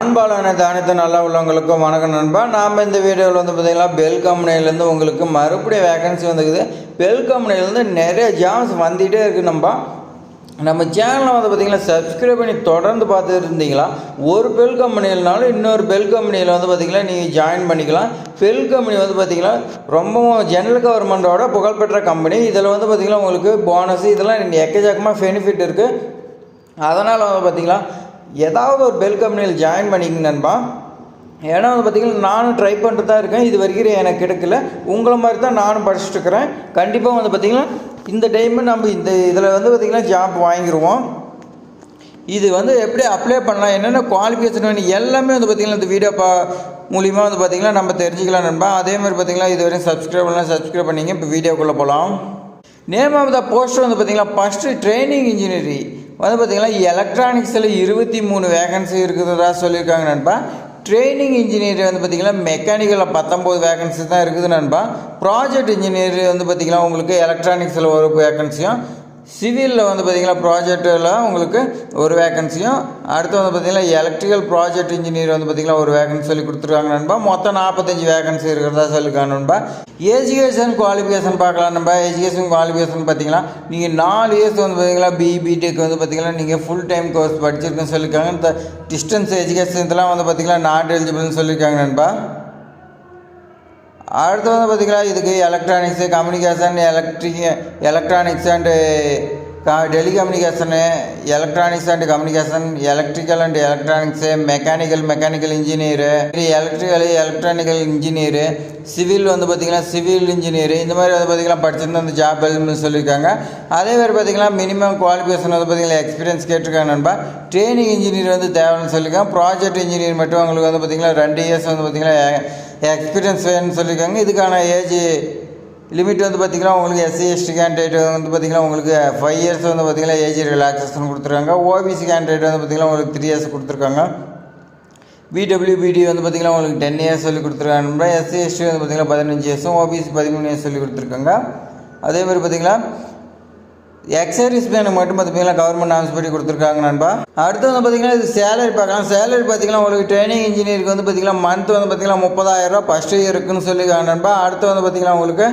அன்பாலான அனைத்து நல்ல உள்ளவங்களுக்கும் வணக்கம் நண்பா. நாம் இந்த வீடியோவில் பார்த்திங்கன்னா பெல் கம்பெனிலேருந்து உங்களுக்கு மறுபடியும் வேகன்சி வந்துக்குது. பெல் கம்பெனிலேருந்து நிறைய ஜாப்ஸ் வந்துகிட்டே இருக்குது. நம்ம சேனலை பார்த்திங்கன்னா சப்ஸ்கிரைப் பண்ணி தொடர்ந்து பார்த்துட்டு இருந்தீங்களா, ஒரு பெல் கம்பெனினாலும் இன்னொரு பெல் கம்பெனியில் பார்த்திங்கன்னா நீங்கள் ஜாயின் பண்ணிக்கலாம். பெல் கம்பெனி பார்த்திங்கன்னா ரொம்பவும் ஜெனரல் கவர்மெண்ட்டோட புகழ்பெற்ற கம்பெனி. இதில் பார்த்திங்கன்னா உங்களுக்கு போனஸ் இதெல்லாம் எக்கச்சக்கமாக பெனிஃபிட் இருக்குது. அதனால் பார்த்திங்கன்னா ஏதாவது ஒரு பெல் கம்பெனியில் ஜாயின் பண்ணிக்கங்க நண்பா. ஏன்னா பார்த்திங்கன்னா நானும் ட்ரை பண்ணிட்டு தான் இருக்கேன். இது வரைக்கும் எனக்கு கிடைக்கல. உங்களை மாதிரி தான் நானும் படிச்சுட்டு இருக்கிறேன். கண்டிப்பாக பார்த்திங்கன்னா இந்த டைமு நம்ம இந்த இதில் பார்த்திங்கன்னா ஜாப் வாங்கிடுவோம். இது எப்படி அப்ளை பண்ணலாம், என்னென்ன குவாலிஃபிகேஷன் வேணும் எல்லாமே பார்த்திங்கன்னா இந்த வீடியோ மூலிமா பார்த்திங்கன்னா நம்ம தெரிஞ்சுக்கலாம் நண்பா. அதேமாதிரி பார்த்திங்கன்னா இது வரையும் சப்ஸ்கிரைப் பண்ணிங்க. இப்போ வீடியோக்குள்ளே போகலாம். நேம் ஆஃப் த போஸ்ட் பார்த்திங்கன்னா ஃபஸ்ட்டு ட்ரைனிங் இன்ஜினியரி பார்த்திங்கன்னா எலக்ட்ரானிக்ஸில் 23 வேகன்சி இருக்குதுதா சொல்லியிருக்காங்க நண்பா. ட்ரைனிங் இன்ஜினியர் பார்த்திங்கன்னா மெக்கானிக்கலில் 19 வேகன்சி தான் இருக்குது நண்பா. ப்ராஜெக்ட் இன்ஜினியர் பார்த்திங்கன்னா உங்களுக்கு எலக்ட்ரானிக்ஸில் ஒரு வேகன்சியும், சிவிலில் பார்த்திங்கன்னா ப்ராஜெக்டில் உங்களுக்கு ஒரு வேகன்சியும், அடுத்து பார்த்திங்கன்னா எலக்ட்ரிக்கல் ப்ராஜெக்ட் இன்ஜினியர் பார்த்திங்கன்னா ஒரு வேகன்சி சொல்லி கொடுத்துருக்காங்க நண்பா. மொத்தம் 45 வேகன்சி இருக்கிறதா சொல்லியிருக்காங்க நண்பா. எஜுகேஷன் குவாலிஃபிகேஷன் பார்க்கலாம் நண்பா. எஜுகேஷன் குவாலிஃபிகேஷன் பார்த்திங்கன்னா நீங்கள் 4 இயர்ஸ் பார்த்திங்கன்னா பிடெக் பார்த்திங்கன்னா நீங்கள் ஃபுல் டைம் கோர்ஸ் படிச்சிருக்குன்னு சொல்லியிருக்காங்க. இந்த டிஸ்டன்ஸ் எஜுகேஷன் இதெல்லாம் பார்த்திங்கன்னா நாட் எலிஜிபிள்னு சொல்லியிருக்காங்க நண்பா. அடுத்து பார்த்திங்கன்னா இதுக்கு electronics, communication, electronics and டெலிகம்யூனிகேஷனு, electronics and communication, electrical and electronics, mechanical engineer, electronical engineer, civil பார்த்திங்கன்னா சிவில் இன்ஜினியரு, இந்த மாதிரி பார்த்திங்கன்னா படிச்சிருந்தா அந்த ஜாப் எலிஜிபிள்னு சொல்லியிருக்காங்க. அதே மாதிரி பார்த்திங்கன்னா மினிமம் குவாலிஃபிகேஷன் பார்த்திங்கன்னா எக்ஸ்பீரியன்ஸ் கேட்டிருக்காங்க நண்பா. ட்ரைனிங் இன்ஜினியர் தேவைன்னு சொல்லியிருக்காங்க. ப்ராஜெக்ட் இன்ஜினியர் மட்டும் உங்களுக்கு பார்த்திங்கன்னா 2 இயர்ஸ் பார்த்திங்கன்னா எக்ஸ்பீரியன்ஸ் வேணும்னு சொல்லியிருக்காங்க. இதுக்கான ஏஜ் லிமிட் பார்த்திங்கன்னா உங்களுக்கு எஸ்சி எஸ்டி கேண்டிடேட் பார்த்திங்கன்னா உங்களுக்கு 5 இயர்ஸ் பார்த்திங்கன்னா ஏஜ் ரிலாக்ஸேஷன் கொடுத்துருக்காங்க. ஓபிசி கேண்டிடேட் பார்த்திங்கன்னா உங்களுக்கு 3 இயர்ஸ் கொடுத்துருக்காங்க. பிடபிள்யூபிடி பார்த்திங்கன்னா உங்களுக்கு 10 இயர்ஸ் சொல்லி கொடுத்துருக்காங்க. எஸ்சி எஸ்டி பார்த்திங்கன்னா 15 இயர்ஸும், ஓபிசி 13 இயர்ஸ் சொல்லி கொடுத்துருக்காங்க. அதேமாதிரி பார்த்திங்கன்னா எக்ஸர்வீஸ் மேனு மட்டும் பார்த்திங்கன்னா கவர்மெண்ட் நாம்ஸ் படி கொடுத்துருக்காங்க நண்பா. அடுத்து பார்த்திங்கன்னா இது சேலரி பார்க்கலாம். சேலரி பார்த்திங்கன்னா உங்களுக்கு ட்ரைனிங் இன்ஜினியருக்கு பார்த்திங்கன்னா மந்த் பார்த்திங்கன்னா 30,000 ஃபஸ்ட் இயர் இருக்குன்னு சொல்லியிருக்காங்க நண்பா. அடுத்து பார்த்திங்கன்னா உங்களுக்கு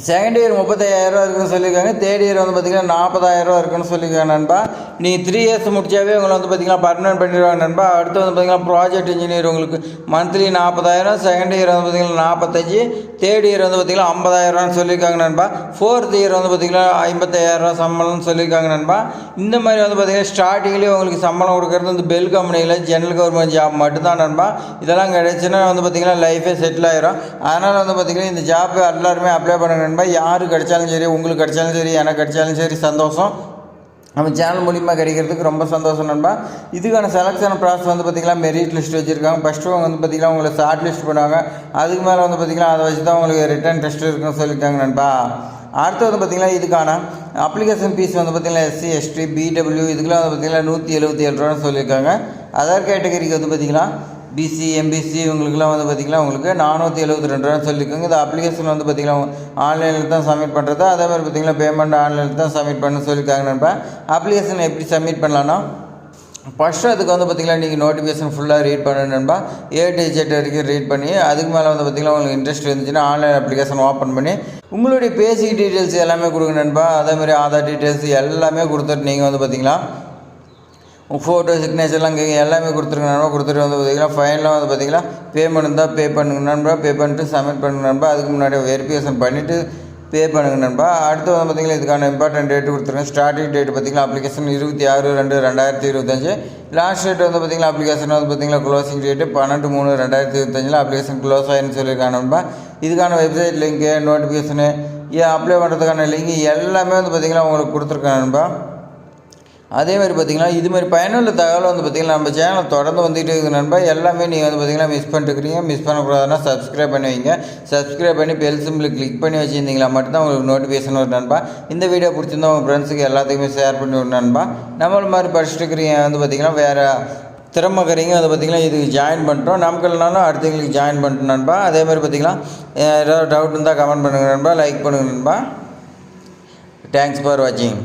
செகண்ட் இயர் 35,000 இருக்குன்னு சொல்லியிருக்காங்க. தேர்ட் இயர் பார்த்திங்கன்னா 40,000 இருக்குன்னு சொல்லியிருக்காங்க நண்பா. நீங்கள் 3 இயர்ஸ் முடிச்சாவே உங்களை பார்த்திங்கன்னா பர்மனெண்ட் பண்ணிடுவாங்க நண்பா. அடுத்து பார்த்திங்கன்னா ப்ராஜெக்ட் இன்ஜினியர் உங்களுக்கு மந்த்லி 40,000, செகண்ட் இயர் பார்த்திங்கன்னா 45, தேர்ட் இயர் பார்த்திங்கன்னா 50,000 சொல்லியிருக்காங்க நண்பா. ஃபோர்த் இயர் பார்த்திங்கன்னா 55,000 சம்பளம்னு சொல்லியிருக்காங்க நண்பா. இந்த மாதிரி பார்த்திங்கன்னா ஸ்டார்டிங்லேயே உங்களுக்கு சம்பளம் கொடுக்குறது இந்த பெல் கம்பெனியில் ஜெனரல் கவர்மெண்ட் ஜாப் மட்டும்தான் நண்பா. இதெல்லாம் கிடைச்சுன்னா பார்த்திங்கன்னா லைஃபே செட்டில் ஆயிரும். அதனால் பார்த்திங்கன்னா இந்த ஜாப் எல்லாருமே அப்ளை பண்ணுங்க நண்பா. யாரு கிடைச்சாலும் சரி, உங்களுக்கு கிடைச்சாலும் சரி, எனக்கு கிடைச்சாலும் சரி சந்தோஷம். நம்ம சேனல் மூலிமா கிடைக்கிறதுக்கு ரொம்ப சந்தோஷம் நண்பா. இதுக்கான செலக்ஷன் ப்ராசஸ் பார்த்திங்கன்னா மெரிட் லிஸ்ட் வச்சுருக்காங்க. ஃபஸ்ட்டு அவங்க பார்த்திங்கன்னா உங்களை ஷார்ட் லிஸ்ட் பண்ணுவாங்க. அதுக்கு மேலே பார்த்திங்கன்னா அதை வச்சு தான் உங்களுக்கு ரிட்டன் டெஸ்ட் இருக்குன்னு சொல்லியிருக்காங்க நண்பா. அடுத்து பார்த்திங்கன்னா இதுக்கான அப்ளிகேஷன் ஃபீஸ் பார்த்திங்கன்னா எஸ்சி எஸ்டி பிடபிள்யூ இதுக்கெல்லாம் பார்த்திங்கன்னா 177 ரூபான்னு சொல்லியிருக்காங்க. அதர் கேட்டகரிக்கு பார்த்திங்கன்னா பிசி எம்பிசி இவங்களுக்குலாம் பார்த்திங்கன்னா உங்களுக்கு 472 ரூபான்னு சொல்லியிருக்காங்க. இந்த அப்ளிகேஷன் பார்த்திங்கன்னா ஆன்லைனில் தான் சப்மிட் பண்ணுறது. அதே மாதிரி பார்த்திங்கன்னா பேமெண்ட் ஆன்லைனில் தான் சப்மிட் பண்ண சொல்லியிருக்காங்க நண்பா. அப்ளிகேஷன் எப்படி சப்மிட் பண்ணலான்னா ஃபஸ்ட்டு அதுக்கு பார்த்திங்கன்னா நீங்கள் நோட்டிஃபிகேஷன் ஃபுல்லாக ரீட் பண்ணணும் நண்பா. A to Z வரைக்கும் ரீட் பண்ணி அதுக்கு மேலே பார்த்திங்கன்னா உங்களுக்கு இன்ட்ரெஸ்ட் இருந்துச்சுன்னா ஆன்லைன் அப்ளிகேஷன் ஓப்பன் பண்ணி உங்களுடைய பேசிக் டீட்டெயில்ஸ் எல்லாமே கொடுங்க நண்பா. அதேமாதிரி ஆதார் டீட்டெயில்ஸ் எல்லாமே கொடுத்துட்டு நீங்கள் பார்த்திங்கன்னா ஃபோட்டோ சிக்னேச்சர்லாம் எல்லாமே கொடுத்துருங்க நண்பா. கொடுத்துட்டு பார்த்திங்கன்னா ஃபைனலாக பார்த்திங்கன்னா பேமெண்ட் தான் பே பண்ணுங்க நண்பா. பே பண்ணிட்டு சப்மிட் பண்ணுங்க நண்பா. அதுக்கு முன்னாடி வெரிஃபிகேஷன் பண்ணிவிட்டு பே பண்ணுங்க நண்பா. அடுத்து பார்த்திங்கன்னா இதுக்கான இம்பார்ட்டன்ட் டேட்டு கொடுத்துருங்க. ஸ்டார்டிங் டேட் பார்த்திங்கன்னா அப்ளிகேஷன் 26/2/2025. லாஸ்ட் டேட் பார்த்திங்கன்னா அப்ளிகேஷன் பார்த்திங்கன்னா க்ளோசிங் டேட்டு 12/3/2025 அப்ளிகேஷன் க்ளோஸ் ஆகிருன்னு சொல்லியிருக்காங்க நண்பா. இதுக்கான வெப்சைட் லிங்க்கு, நோட்டிஃபிகேஷனு, அப்ளை பண்ணுறதுக்கான லிங்க் எல்லாமே பார்த்திங்கன்னா உங்களுக்கு கொடுத்துருக்காங்க நண்பா. அதே மாதிரி பார்த்திங்கன்னா இது மாதிரி பயனுள்ள தகவல் பார்த்திங்கன்னா நம்ம சேனல் தொடர்ந்து வந்துகிட்டு இருக்குது நண்பா. எல்லாமே நீங்கள் பார்த்திங்கன்னா மிஸ் பண்ணிட்டுருக்கிறீங்க. மிஸ் பண்ணக்கூடாதுன்னா சப்ஸ்கிரைப் பண்ணி வைங்க. சப்ஸ்கிரைப் பண்ணி பெல் சிம்பிள் கிளிக் பண்ணி வச்சுருந்தீங்களா மட்டும்தான் உங்களுக்கு நோட்டிஃபிகேஷன் வரும் நண்பா. இந்த வீடியோ பிடிச்சிருந்தா உங்கள் ஃப்ரெண்ட்ஸுக்கு எல்லாத்துக்குமே ஷேர் பண்ணி விடும் நண்பா. நம்மள மாதிரி படிச்சுட்டு இருக்கிறீங்க பார்த்திங்கன்னா வேறு திறமைக்கிறீங்க பார்த்திங்கன்னா இதுக்கு ஜாயின் பண்ணுறோம். நமக்கு இல்லைனாலும் அடுத்தவங்களுக்கு ஜாயின் பண்ணிட்டோம் நண்பா. அதே மாதிரி பார்த்திங்கன்னா ஏதாவது டவுட் இருந்தால் கமெண்ட் பண்ணுங்கள் நண்பா. லைக் பண்ணுங்கள் நண்பா. தேங்க்ஸ் ஃபார் வாட்சிங்.